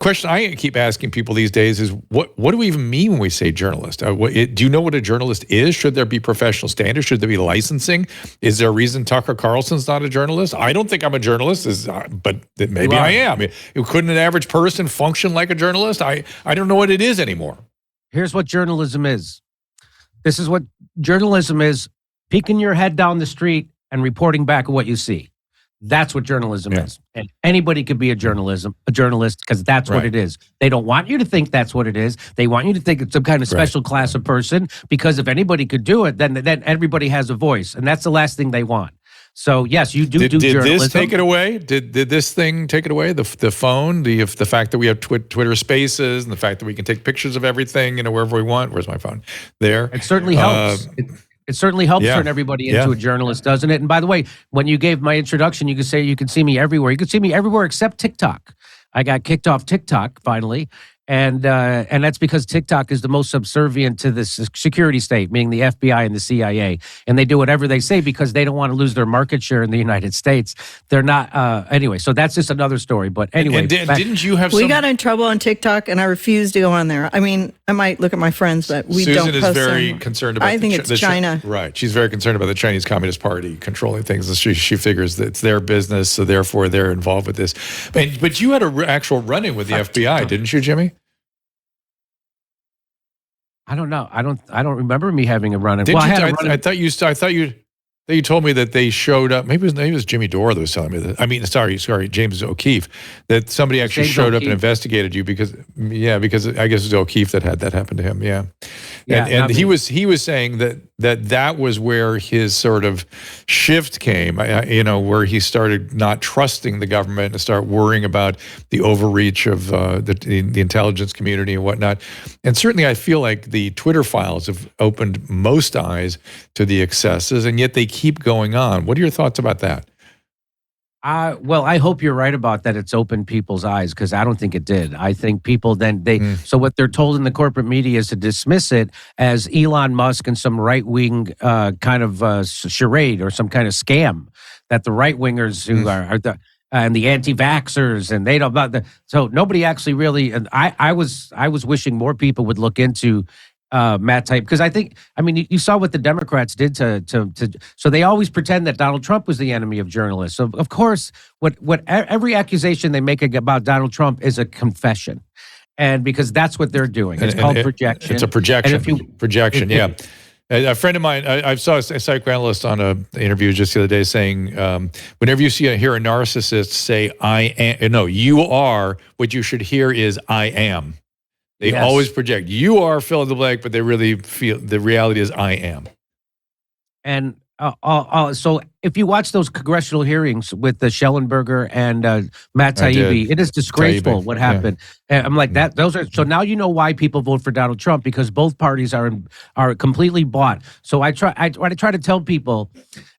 question I keep asking people these days is, what do we even mean when we say journalist? Do you know what a journalist is? Should there be professional standards? Should there be licensing? Is there a reason Tucker Carlson's not a journalist? I don't think I'm a journalist, but maybe I am. Couldn't an average person function like a journalist? I don't know what it is anymore. Here's what journalism is. This is what journalism is: peeking your head down the street and reporting back what you see. That's what journalism is. And anybody could be a journalist because that's what it is. They don't want you to think that's what it is. They want you to think it's some kind of special class of person, because if anybody could do it, then everybody has a voice. And that's the last thing they want. So yes, you do journalism. Did this take it away? Did this thing take it away? The phone, the fact that we have Twitter Spaces, and the fact that we can take pictures of everything, wherever we want. Where's my phone? There. It certainly helps. It certainly helps turn everybody into a journalist, doesn't it? And by the way, when you gave my introduction, you could say you can see me everywhere. You can see me everywhere except TikTok. I got kicked off TikTok finally. And that's because TikTok is the most subservient to the security state, meaning the FBI and the CIA. And they do whatever they say because they don't want to lose their market share in the United States. They're not, anyway, so that's just another story. But anyway. Didn't you have We got in trouble on TikTok, and I refused to go on there. I mean, I might look at my friends, but we don't post. Susan is very concerned about I think it's China. Right. She's very concerned about the Chinese Communist Party controlling things. She figures that it's their business, so therefore they're involved with this. But you had an actual run-in with the FBI, didn't you, Jimmy? I don't know. I don't remember me having a run-in. I thought you told me that they showed up. Maybe it was Jimmy Dore that was telling me that. I mean, sorry, James O'Keefe, that somebody actually showed up and investigated you because I guess it was O'Keefe that had that happen to him. Yeah. And he was saying that was where his sort of shift came, where he started not trusting the government and start worrying about the overreach of the intelligence community and whatnot. And certainly I feel like the Twitter files have opened most eyes to the excesses, and yet they keep going on. What are your thoughts about that? Well, I hope you're right about that. It's opened people's eyes, because I don't think it did. I think people so what they're told in the corporate media is to dismiss it as Elon Musk and some right-wing kind of charade or some kind of scam that the right-wingers who are the and the anti-vaxxers, and they don't about so nobody actually really. And I was wishing more people would look into Matt Taibbi, because you saw what the Democrats did so they always pretend that Donald Trump was the enemy of journalists. So of course, every accusation they make about Donald Trump is a confession, and because that's what they're doing. It's called projection. It's a projection. Yeah. A friend of mine, I saw a psychoanalyst on an interview just the other day saying, whenever you hear a narcissist say, "I am," no, you are, what you should hear is, "I am." They always project. You are fill in the blank, but they really feel the reality is I am. And so if you watch those congressional hearings with the Schellenberger and Matt Taibbi, it is disgraceful what happened. And I'm like, so now you know why people vote for Donald Trump, because both parties are completely bought. So I try to tell people,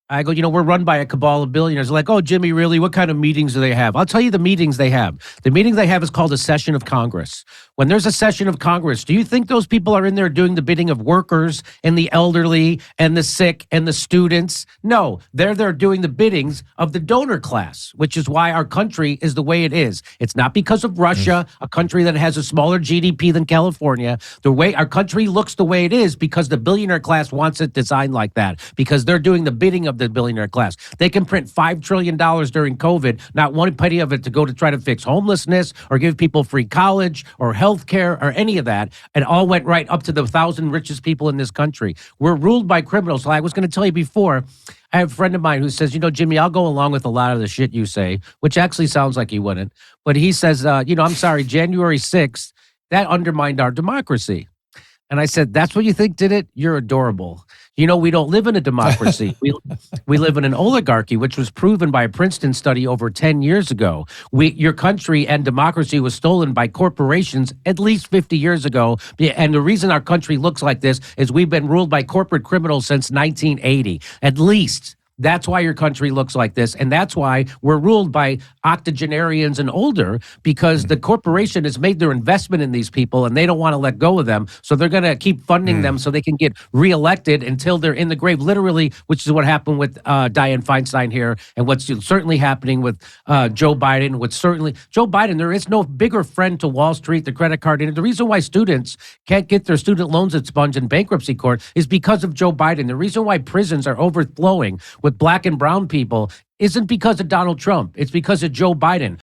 I go, we're run by a cabal of billionaires. They're like, oh, Jimmy, really? What kind of meetings do they have? I'll tell you the meetings they have. The meeting they have is called a session of Congress. When there's a session of Congress, do you think those people are in there doing the bidding of workers and the elderly and the sick and the students? No, they're there doing the biddings of the donor class, which is why our country is the way it is. It's not because of Russia, a country that has a smaller GDP than California. The way our country looks the way it is because the billionaire class wants it designed like that, because they're doing the bidding of the billionaire class. They can print $5 trillion during COVID, not one penny of it to go to try to fix homelessness or give people free college or health care or any of that. And all went right up to the 1,000 richest people in this country. We're ruled by criminals. So I was going to tell you before, I have a friend of mine who says, Jimmy, I'll go along with a lot of the shit you say, which actually sounds like he wouldn't. But he says, I'm sorry, January 6th, that undermined our democracy. And I said, that's what you think did it? You're adorable. We don't live in a democracy. We live in an oligarchy, which was proven by a Princeton study over 10 years ago. Your country and democracy was stolen by corporations at least 50 years ago. And the reason our country looks like this is we've been ruled by corporate criminals since 1980, at least. That's why your country looks like this. And that's why we're ruled by octogenarians and older, because the corporation has made their investment in these people and they don't want to let go of them. So they're going to keep funding them so they can get reelected until they're in the grave, literally, which is what happened with Dianne Feinstein here, and what's certainly happening with Joe Biden. Joe Biden, there is no bigger friend to Wall Street, the credit card industry. The reason why students can't get their student loans expunged in bankruptcy court is because of Joe Biden. The reason why prisons are overflowing with black and brown people isn't because of Donald Trump. It's because of Joe Biden.